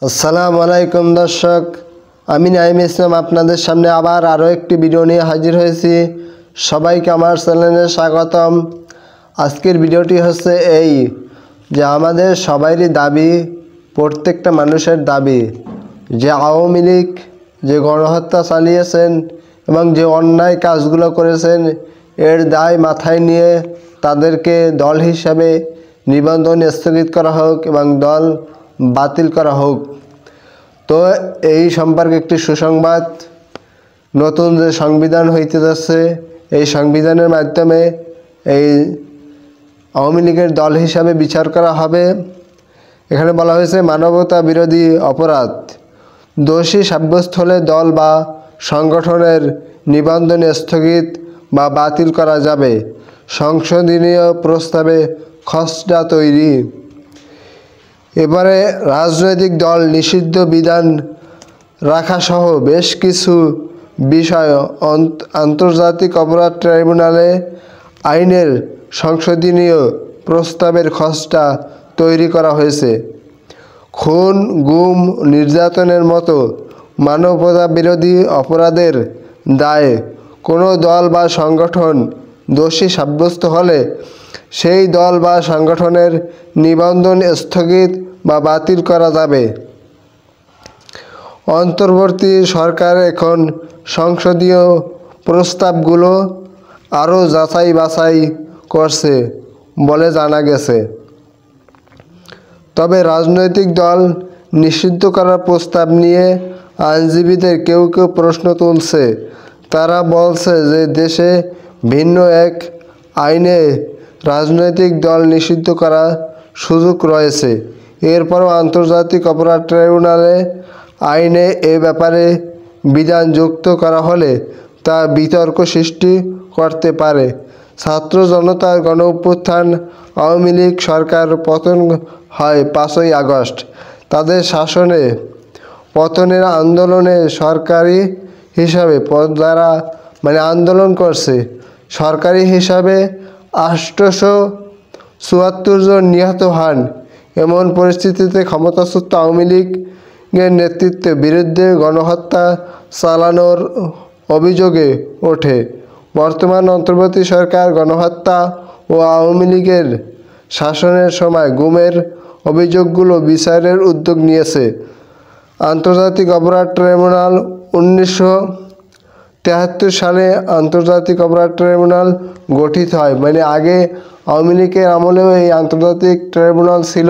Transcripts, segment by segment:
আসসালামু আলাইকুম দর্শক, আমি নাইম ইসলাম আপনাদের সামনে আবার আরও একটি ভিডিও নিয়ে হাজির হয়েছি। সবাইকে আমার চ্যানেলে স্বাগতম। আজকের ভিডিওটি হচ্ছে এই যে আমাদের সবারই দাবি, প্রত্যেকটা মানুষের দাবি যে আওয়ামী লীগ যে গণহত্যা চালিয়েছেন এবং যে অন্যায় কাজগুলো করেছেন এর দায় মাথায় নিয়ে তাদেরকে দল হিসাবে নিবন্ধন স্থগিত করা হোক এবং দল বাতিল করা হোক। তো এই সম্পর্কে একটি সুসংবাদ, নতুন যে সংবিধান হইতে যাচ্ছে এই সংবিধানের মাধ্যমে এই আওয়ামী লীগের দল হিসাবে বিচার করা হবে। এখানে বলা হয়েছে মানবতা বিরোধী অপরাধ দোষী সাব্যস্ত হলে দল বা সংগঠনের নিবন্ধন স্থগিত বা বাতিল করা যাবে। সংশোধনীয় প্রস্তাবে খসড়া তৈরি। এবারে রাজনৈতিক দল নিষিদ্ধ বিধান রাখাসহ বেশ কিছু বিষয় আন্তর্জাতিক অপরাধ ট্রাইব্যুনালে আইনের সংশোধনীয় প্রস্তাবের খসড়া তৈরি করা হয়েছে। খুন, গুম, নির্যাতনের মতো মানবতা বিরোধী অপরাধের দায়ে কোনো দল বা সংগঠন দোষী সাব্যস্ত হলে সেই দল বা সংগঠনের নিবন্ধন স্থগিত বা বাতিল করা যাবে। অন্তর্বর্তী সরকার এখন সংসদীয় প্রস্তাবগুলো আরও যাচাই বাছাই করছে বলে জানা গেছে। তবে রাজনৈতিক দল নিষিদ্ধ করার প্রস্তাব নিয়ে আইনজীবীদের কেউ কেউ প্রশ্ন তুলছে। তারা বলছে যে দেশে ভিন্ন এক আইনে রাজনৈতিক দল নিষিদ্ধ করার সুযোগ রয়েছে। এরপরও আন্তর্জাতিক অপরাধ ট্রাইব্যুনালে আইনে এ ব্যাপারে বিধান যুক্ত করা হলে তা বিতর্ক সৃষ্টি করতে পারে। ছাত্র জনতার গণ অভ্যুত্থান, আওয়ামী লীগ সরকার পতন হয় 5ই আগস্ট। তাদের শাসনে পতনের আন্দোলনে সরকারি হিসাবে যারা আন্দোলন করছে, সরকারি হিসাবে 874 জন নিহত হন। এমন পরিস্থিতিতে ক্ষমতাচ্যুত আওয়ামী লীগের নেতৃত্বের বিরুদ্ধে গণহত্যা চালানোর অভিযোগে ওঠে। বর্তমান অন্তর্বর্তী সরকার গণহত্যা ও আওয়ামী লীগের শাসনের সময় গুমের অভিযোগগুলো বিচারের উদ্যোগ নিয়েছে। আন্তর্জাতিক অপরাধ ট্রাইব্যুনাল 1973 সালে আন্তর্জাতিক অপরাধ ট্রাইব্যুনাল গঠিত হয়। আগে আওয়ামী লীগের আমলেও এই আন্তর্জাতিক ট্রাইব্যুনাল ছিল,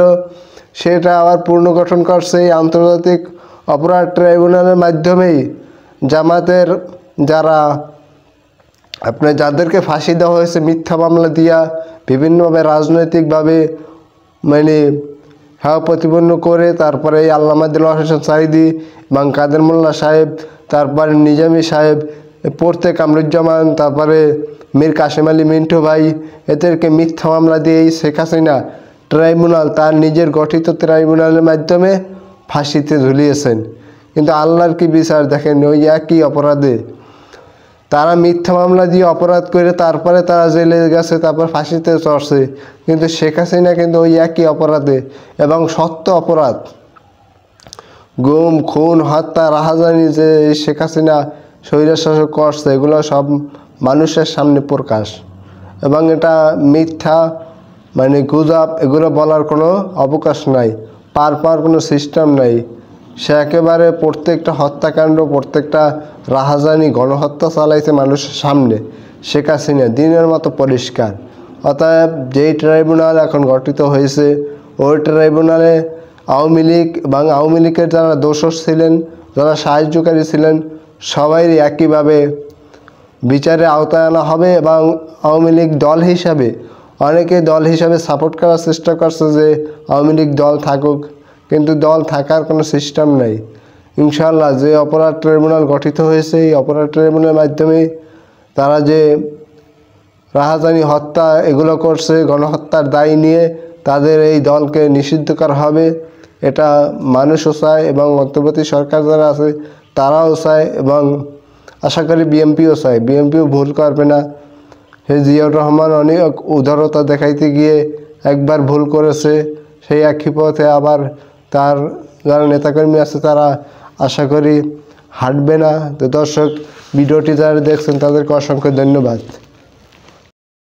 সেটা আবার পুনর্গঠন করছে। এই আন্তর্জাতিক অপরাধ ট্রাইব্যুনালের মাধ্যমেই জামাতের যাদেরকে ফাঁসি দেওয়া হয়েছে মিথ্যা মামলা দিয়া বিভিন্নভাবে রাজনৈতিকভাবে প্রতিপন্ন করে, তারপরে এই আল্লামা দেলোয়ার হোসেন সাঈদী এবং কাদের মোল্লা সাহেব, তারপরে নিজামী সাহেব, পড়তে কামরুজ্জামান, তারপরে মীর কাসেম আলী মিন্টু ভাই, এদেরকে মিথ্যা মামলা দিয়ে এই শেখ হাসিনা ট্রাইব্যুনাল তার নিজের গঠিত ট্রাইব্যুনালের মাধ্যমে ফাঁসিতে ঝুলিয়েছেন। কিন্তু আল্লাহর কি বিচার দেখেন, ওই একই অপরাধে তারা মিথ্যা মামলা দিয়ে অপরাধ করে তারপরে তারা জেলে গেছে, তারপর ফাঁসিতে চড়ছে। কিন্তু শেখ হাসিনা কিন্তু ওই একই অপরাধে এবং সত্য অপরাধ গুম, খুন, হত্যা, রাহাজানি যে শেখ হাসিনা স্বৈরশাসক করছে, এগুলো সব মানুষের সামনে প্রকাশ। এবং এটা মিথ্যা গুজব, এগুলো বলার কোনো অবকাশ নাই, পাওয়ার কোনো সিস্টেম নাই। সে একেবারে প্রত্যেকটা হত্যাকাণ্ড, প্রত্যেকটা রাহাজানি, গণহত্যা চালাইছে মানুষের সামনে শেখ হাসিনা, দিনের মতো পরিষ্কার। অতএব যেই ট্রাইব্যুনাল এখন গঠিত হয়েছে ওই ট্রাইব্যুনালে আওয়ামী লীগ এবং আওয়ামী লীগের যারা দোষর ছিলেন, যারা সাহায্যকারী ছিলেন, সবাই একইভাবে বিচারের আওতায় আনা হবে। এবং আওয়ামী লীগ দল হিসাবে অনেকে দল হিসাবে সাপোর্ট করার চেষ্টা করছে যে আওয়ামী লীগ দল থাকুক, কিন্তু দল থাকার কোনো সিস্টেম নাই। ইনশাআল্লাহ যে অপরাধ ট্রাইব্যুনাল গঠিত হয়েছে এই অপরাধ ট্রাইব্যুনালের মাধ্যমে তারা যে রাহাজানি, হত্যা এগুলো করছে, গণহত্যার দায় নিয়ে তাদের এই দলকে নিষিদ্ধ করা হবে। এটা মানুষও চায় এবং অন্তর্বর্তী সরকার যারা আছে তারাও চায় এবং আশা করি বিএনপিও চায়। বিএনপিও ভুল করবে না। জিয়াউর রহমান অনেক উদারতা দেখাইতে গিয়ে একবার ভুল করেছে, সেই একই পথে আবার তার যারা নেতাকর্মী আছে তারা আশা করি হাঁটবে না। তো দর্শক, ভিডিওটি যারা দেখছেন তাদেরকে অসংখ্য ধন্যবাদ।